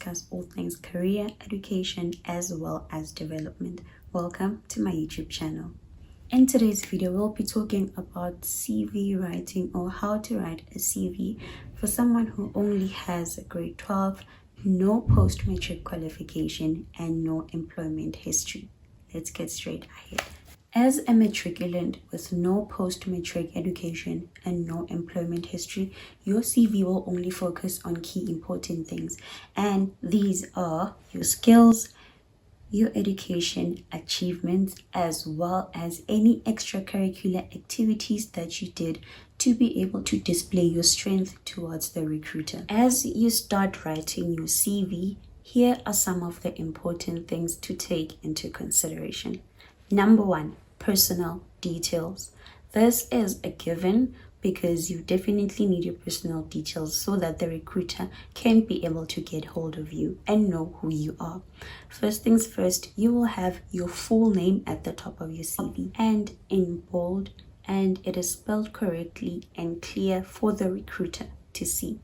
discuss all things career, education, as well as development. Welcome to my YouTube channel. In today's video, we'll be talking about CV writing, or how to write a CV for someone who only has a grade 12, no post-matric qualification, and no employment history. Let's get straight ahead. As a matriculant with no post-matric education and no employment history, your CV will only focus on key important things. And these are your skills, your education achievements, as well as any extracurricular activities that you did to be able to display your strength towards the recruiter. As you start writing your CV, here are some of the important things to take into consideration. Number one, personal details. This is a given because you definitely need your personal details so that the recruiter can be able to get hold of you and know who you are. First things first, you will have your full name at the top of your CV and in bold, and it is spelled correctly and clear for the recruiter to see.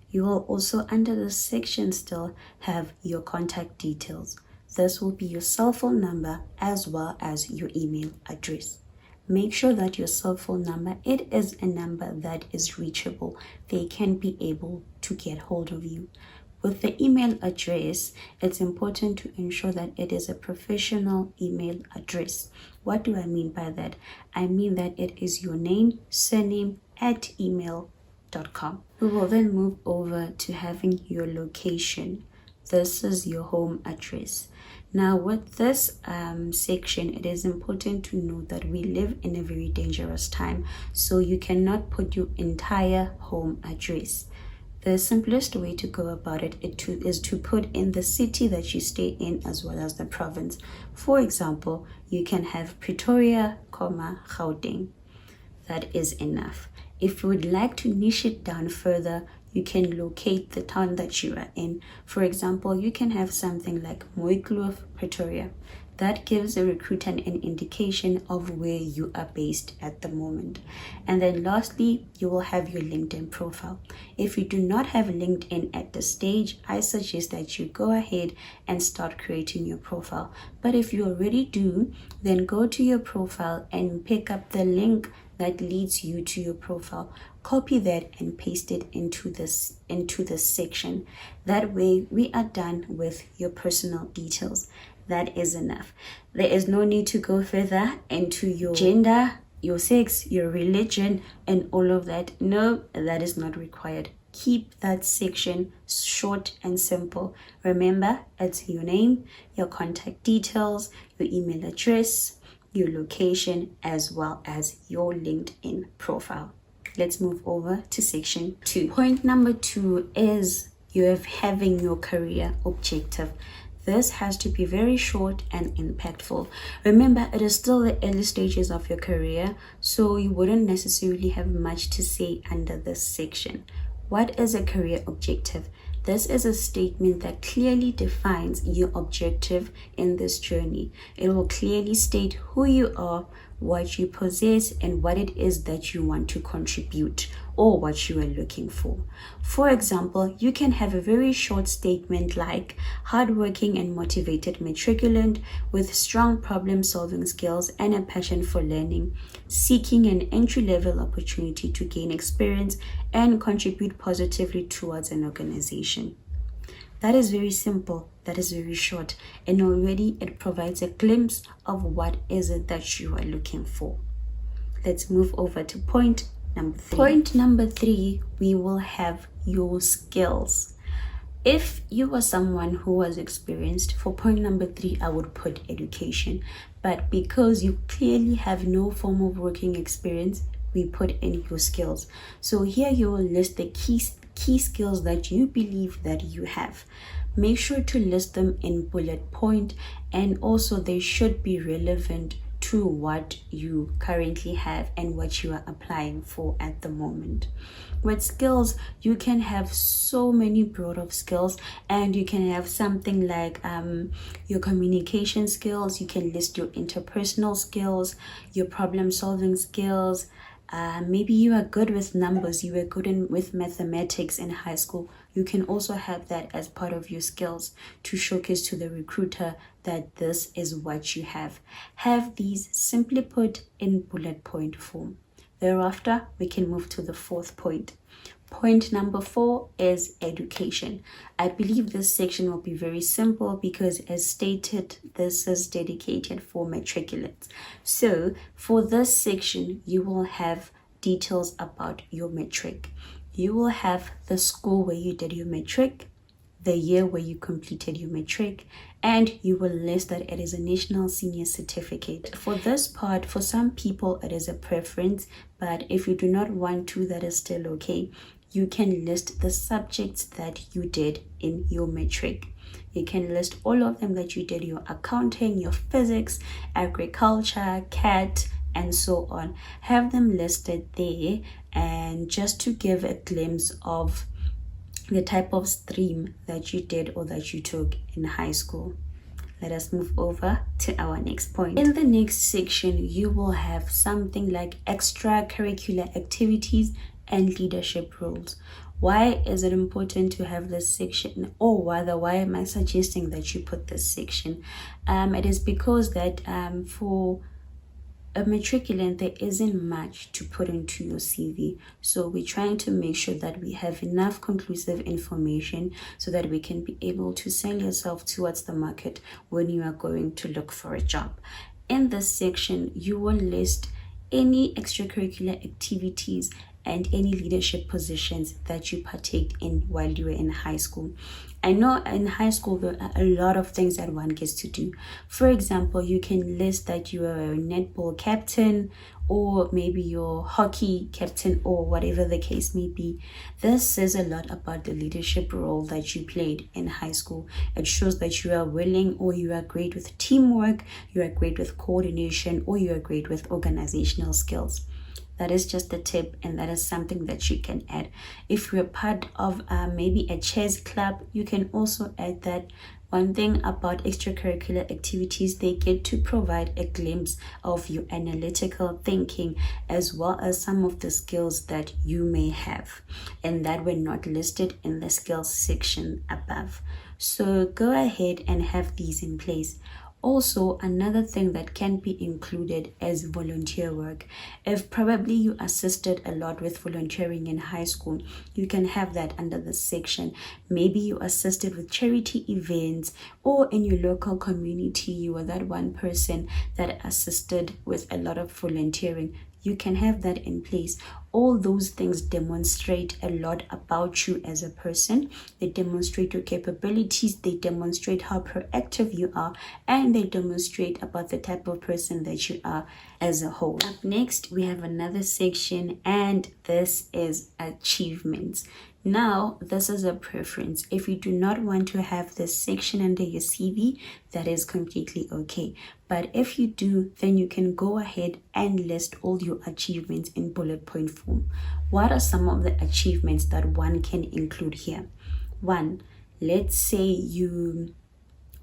You will also, under this section, still have your contact details. This will be your cell phone number as well as your email address. Make sure that your cell phone number, it is a number that is reachable. They can be able to get hold of you. With the email address, it's important to ensure that it is a professional email address. What do I mean by that? I mean that it is your name, surname @email.com. We will then move over to having your location. This is your home address. Now with this section, it is important to note that we live in a very dangerous time, so you cannot put your entire home address. The simplest way to go about it is to put in the city that you stay in as well as the province. For example, you can have Pretoria, Gauteng. That is enough. If you would like to niche it down further, you can locate the town that you are in. For example, you can have something like Mooikloof, Pretoria. That gives a recruiter an indication of where you are based at the moment. And then lastly, you will have your LinkedIn profile. If you do not have LinkedIn at this stage, I suggest that you go ahead and start creating your profile. But if you already do, then go to your profile and pick up the link that leads you to your profile. Copy that and paste it into this section. That way we are done with your personal details. That is enough. There is no need to go further into your gender, your sex, your religion, and all of that. No, that is not required. Keep that section short and simple. Remember, it's your name, your contact details, your email address, your location, as well as your LinkedIn profile. Let's move over to section 2. Point number 2 is having your career objective. This has to be very short and impactful. Remember, it is still the early stages of your career, so you wouldn't necessarily have much to say under this section. What is a career objective? This is a statement that clearly defines your objective in this journey. It will clearly state who you are, what you possess, and what it is that you want to contribute or what you are looking for. For example, you can have a very short statement like hardworking and motivated matriculant with strong problem-solving skills and a passion for learning, seeking an entry-level opportunity to gain experience and contribute positively towards an organization. That is very simple, that is very short, and already it provides a glimpse of what is it that you are looking for. Let's move over to point number 3. Point number 3, we will have your skills. If you are someone who was experienced, for point number 3, I would put education. But because you clearly have no form of working experience, we put in your skills. So here you will list the key skills that you believe that you have. Make sure to list them in bullet point, and also they should be relevant to what you currently have and what you are applying for at the moment. With skills, you can have so many broad of skills, and you can have something like your communication skills. You can list your interpersonal skills, your problem solving skills, Maybe you are good with numbers, you were good with mathematics in high school. You can also have that as part of your skills to showcase to the recruiter that this is what you have. Have these simply put in bullet point form. Thereafter, we can move to the fourth point. Point number 4 is education. I believe this section will be very simple because, as stated, this is dedicated for matriculants. So for this section, you will have details about your matric. You will have the school where you did your matric, the year where you completed your matric, and you will list that it is a national senior certificate. For this part, for some people it is a preference, but if you do not want to, that is still okay. You can list the subjects that you did in your matric. You can list all of them that you did: your accounting, your physics, agriculture, CAT, and so on. Have them listed there, and just to give a glimpse of the type of stream that you did or that you took in high school. Let us move over to our next point. In the next section, you will have something like extracurricular activities and leadership roles. Why is it important to have this section, or rather, why am I suggesting that you put this section? It is because that for a matriculant, there isn't much to put into your CV. So we're trying to make sure that we have enough conclusive information so that we can be able to sell yourself towards the market when you are going to look for a job. In this section, you will list any extracurricular activities and any leadership positions that you partaked in while you were in high school. I know in high school there are a lot of things that one gets to do. For example, you can list that you are a netball captain, or maybe your hockey captain, or whatever the case may be. This says a lot about the leadership role that you played in high school. It shows that you are willing, or you are great with teamwork, you are great with coordination, or you are great with organizational skills. That is just a tip, and that is something that you can add. If you're part of maybe a chess club, you can also add that. One thing about extracurricular activities, they get to provide a glimpse of your analytical thinking, as well as some of the skills that you may have and that were not listed in the skills section above. So go ahead and have these in place. Also, another thing that can be included is volunteer work. If probably you assisted a lot with volunteering in high school, you can have that under this section. Maybe you assisted with charity events, or in your local community, you were that one person that assisted with a lot of volunteering. You can have that in place. All those things demonstrate a lot about you as a person. They demonstrate your capabilities, they demonstrate how proactive you are, and they demonstrate about the type of person that you are as a whole. Up next, we have another section, and this is achievements. Now, this is a preference. If you do not want to have this section under your CV, that is completely okay. But if you do, then you can go ahead and list all your achievements in bullet point form. What are some of the achievements that one can include here? 1, let's say you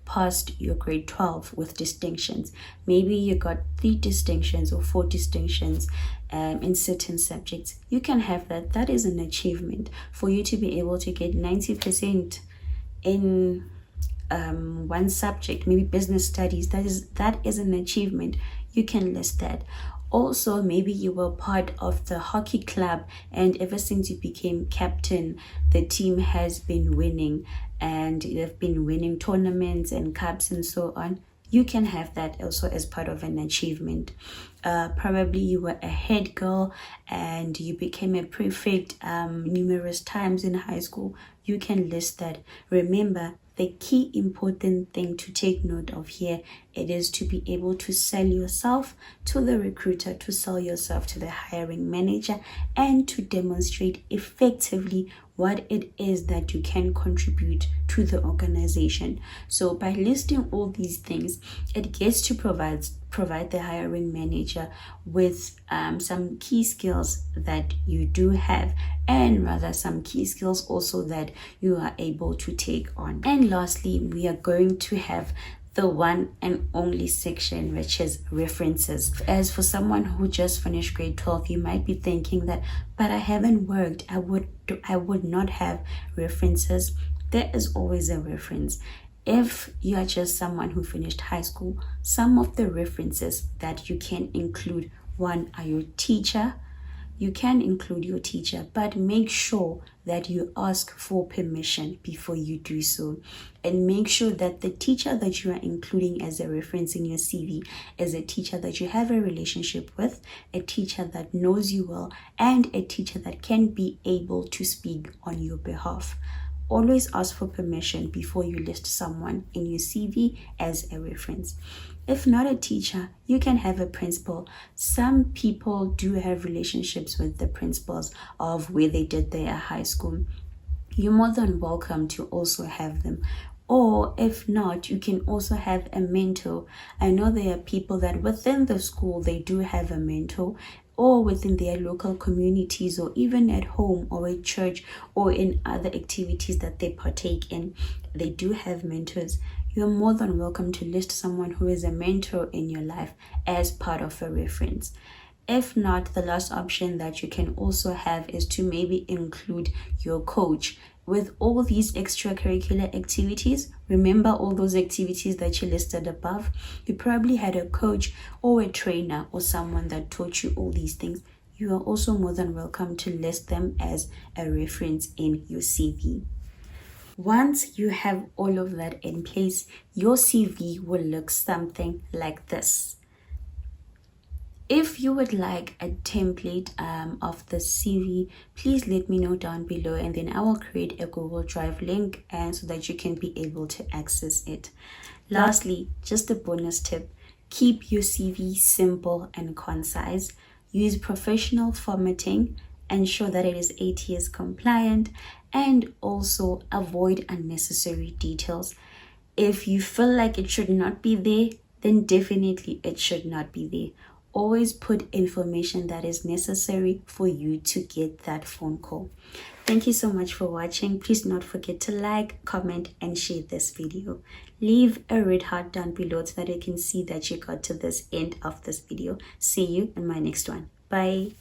passed your grade 12 with distinctions. Maybe you got 3 distinctions or 4 distinctions in certain subjects. You can have that. That is an achievement. For you to be able to get 90% in one subject, maybe business studies, that is an achievement. You can list that. Also, maybe you were part of the hockey club, and ever since you became captain, the team has been winning, and they've been winning tournaments and cups and so on. You can have that also as part of an achievement. Probably you were a head girl and you became a prefect numerous times in high school. You can list that. Remember, the key important thing to take note of here, it is to be able to sell yourself to the recruiter, to sell yourself to the hiring manager, and to demonstrate effectively what it is that you can contribute to the organization. So by listing all these things, it gets to provide the hiring manager with some key skills that you do have, and rather some key skills also that you are able to take on. And lastly, we are going to have the one and only section, which is references. As for someone who just finished grade 12, you might be thinking that, but I haven't worked, I would not have references. There is always a reference. If you are just someone who finished high school, some of the references that you can include, one are your teacher. You can include your teacher, but make sure that you ask for permission before you do so. And make sure that the teacher that you are including as a reference in your CV is a teacher that you have a relationship with, a teacher that knows you well, and a teacher that can be able to speak on your behalf. Always ask for permission before you list someone in your CV as a reference. If not a teacher, you can have a principal. Some people do have relationships with the principals of where they did their high school. You're more than welcome to also have them. Or if not, you can also have a mentor. I know there are people that within the school, they do have a mentor, or within their local communities, or even at home or at church or in other activities that they partake in. They do have mentors. You're more than welcome to list someone who is a mentor in your life as part of a reference. If not, the last option that you can also have is to maybe include your coach. With all these extracurricular activities, remember all those activities that you listed above? You probably had a coach or a trainer or someone that taught you all these things. You are also more than welcome to list them as a reference in your CV. Once you have all of that in place, your CV will look something like this. If you would like a template of the CV, please let me know down below, and then I will create a Google Drive link and so that you can be able to access it. Lastly, just a bonus tip, keep your CV simple and concise. Use professional formatting, ensure that it is ATS compliant, and also avoid unnecessary details. If you feel like it should not be there, then definitely it should not be there. Always put information that is necessary for you to get that phone call. Thank you so much for watching. Please do not forget to like, comment, and share this video. Leave a red heart down below so that I can see that you got to this end of this video. See you in my next one. Bye.